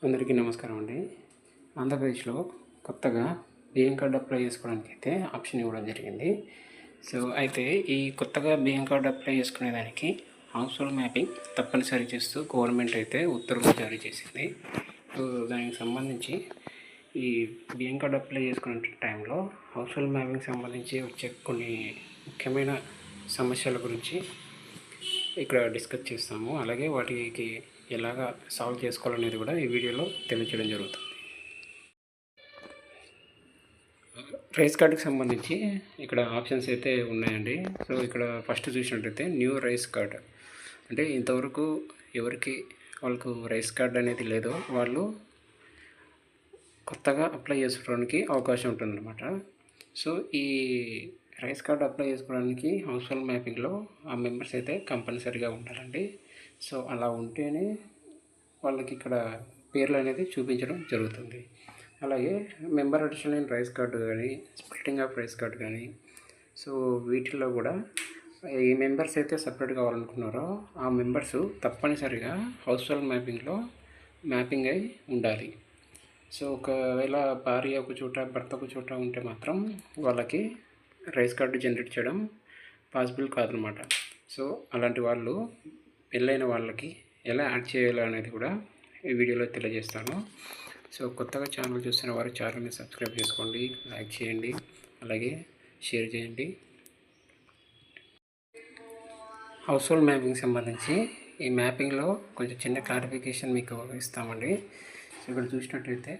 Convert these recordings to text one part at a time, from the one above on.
అందరికీ నమస్కారం అండి. ఆంధ్రప్రదేశ్లో కొత్తగా బియ్యం కార్డు అప్లై చేసుకోవడానికి అయితే ఆప్షన్ ఇవ్వడం జరిగింది. అయితే ఈ కొత్తగా బియ్యం కార్డు అప్లై చేసుకునేదానికి హౌస్ హోల్డ్ మ్యాపింగ్ తప్పనిసరి చేస్తూ గవర్నమెంట్ అయితే ఉత్తర్వులు జారీ చేసింది. దానికి సంబంధించి ఈ బియ్యం కార్డు అప్లై చేసుకునే టైంలో హౌస్ హోల్డ్ మ్యాపింగ్ సంబంధించి వచ్చే కొన్ని ముఖ్యమైన సమస్యల గురించి ఇక్కడ డిస్కస్ చేస్తాము. అలాగే వాటికి ఎలాగా సాల్వ్ చేసుకోవాలనేది కూడా ఈ వీడియోలో తెలియజేయడం జరుగుతుంది. రైస్ కార్డుకి సంబంధించి ఇక్కడ ఆప్షన్స్ అయితే ఉన్నాయండి. ఇక్కడ ఫస్ట్ చూసినట్టయితే న్యూ రైస్ కార్డ్, అంటే ఇంతవరకు వాళ్ళకు రైస్ కార్డ్ అనేది లేదో వాళ్ళు కొత్తగా అప్లై చేసుకోవడానికి అవకాశం ఉంటుందన్నమాట. ఈ రైస్ కార్డ్ అప్లై చేసుకోవడానికి హౌస్ హోల్డ్ మ్యాపింగ్లో ఆ మెంబర్స్ అయితే కంపల్సరీగా ఉండాలండి. అలా ఉంటేనే వాళ్ళకి ఇక్కడ పేర్లు అనేది చూపించడం జరుగుతుంది. అలాగే member addition in rice card కానీ, స్ప్లిట్టింగ్ ఆఫ్ రైస్ కార్డు కానీ, వీటిల్లో కూడా ఏ మెంబర్స్ అయితే సపరేట్ కావాలనుకున్నారో ఆ మెంబర్స్ తప్పనిసరిగా హౌస్ హోల్డ్ మ్యాపింగ్లో మ్యాపింగ్ అయి ఉండాలి. ఒకవేళ భార్య ఒక చోట, భర్త ఒక చోట ఉంటే మాత్రం వాళ్ళకి రైస్ కార్డు జనరేట్ చేయడం పాసిబుల్ కాదనమాట. అలాంటి వాళ్ళు పెళ్ళైన వాళ్ళకి ఎలా యాడ్ చేయాలి అనేది కూడా ఈ వీడియోలో తెలియజేస్తాను. కొత్తగా ఛానల్ చూస్తున్న వారు ఛానల్ని సబ్స్క్రైబ్ చేసుకోండి, లైక్ చేయండి, అలాగే షేర్ చేయండి. హౌస్ హోల్డ్ మ్యాపింగ్ సంబంధించి ఈ మ్యాపింగ్లో కొంచెం చిన్న క్లారిఫికేషన్ మీకు ఇస్తామండి. ఇక్కడ చూసినట్లయితే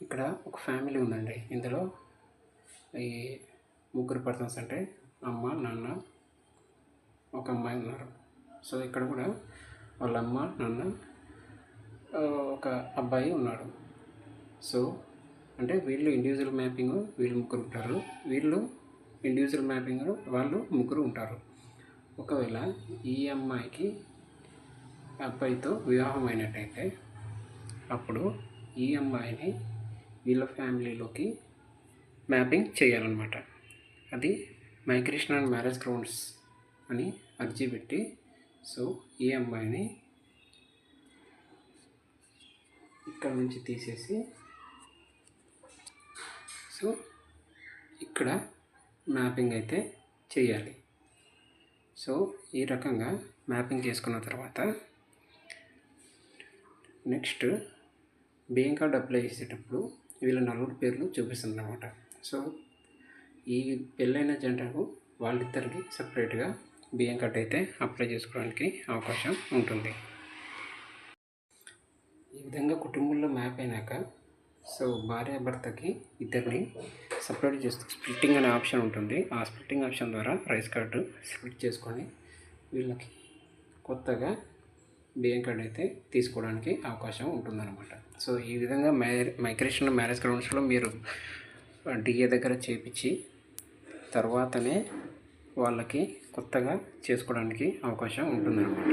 ఇక్కడ ఒక ఫ్యామిలీ ఉందండి. ఇందులో ఈ ముగ్గురు పర్సన్స్, అంటే అమ్మ, నాన్న, ఒక అమ్మాయి ఉన్నారు. ఇక్కడ కూడా వాళ్ళ అమ్మ, నాన్న, ఒక అబ్బాయి ఉన్నాడు. అంటే వీళ్ళు ఇండివిజువల్ మ్యాపింగ్, వీళ్ళు ముగ్గురు ఉంటారు. వీళ్ళు ఇండివిజువల్ మ్యాపింగ్, వాళ్ళు ముగ్గురు ఉంటారు. ఒకవేళ ఈ అమ్మాయికి అబ్బాయితో వివాహం అయినట్టయితే అప్పుడు ఈ అమ్మాయిని వీళ్ళ ఫ్యామిలీలోకి మ్యాపింగ్ చేయాలన్నమాట. అది మైగ్రేషన్ అండ్ మ్యారేజ్ గ్రౌండ్స్ అని అర్జీ పెట్టి ఈ అమ్మాయిని ఇక్కడ నుంచి తీసేసి ఇక్కడ మ్యాపింగ్ అయితే చేయాలి. ఈ రకంగా మ్యాపింగ్ చేసుకున్న తర్వాత నెక్స్ట్ బియ్యం కార్డు అప్లై చేసేటప్పుడు వీళ్ళ నలుగురు పేర్లు చూపిస్తుంది అన్నమాట. ఈ పెళ్ళైన జంటకు వాళ్ళిద్దరికి సపరేట్గా బియ్యం కార్డు అయితే అప్లై చేసుకోవడానికి అవకాశం ఉంటుంది. ఈ విధంగా కుటుంబంలో మ్యాప్ అయినాక భార్య భర్తకి ఇద్దరిని సపరేట్ చేస్తూ స్ప్లిట్టింగ్ అనే ఆప్షన్ ఉంటుంది. ఆ స్ప్లిట్టింగ్ ఆప్షన్ ద్వారా రైస్ కార్డు స్ప్లిట్ చేసుకొని వీళ్ళకి కొత్తగా బియ్యం కార్డు అయితే తీసుకోవడానికి అవకాశం ఉంటుందన్నమాట. ఈ విధంగా మైగ్రేషన్ మ్యారేజ్ గ్రౌండ్స్లో మీరు డిఏ దగ్గర చేపించి తర్వాతనే వాళ్ళకి కొత్తగా చేసుకోవడానికి అవకాశం ఉంటుందన్నమాట.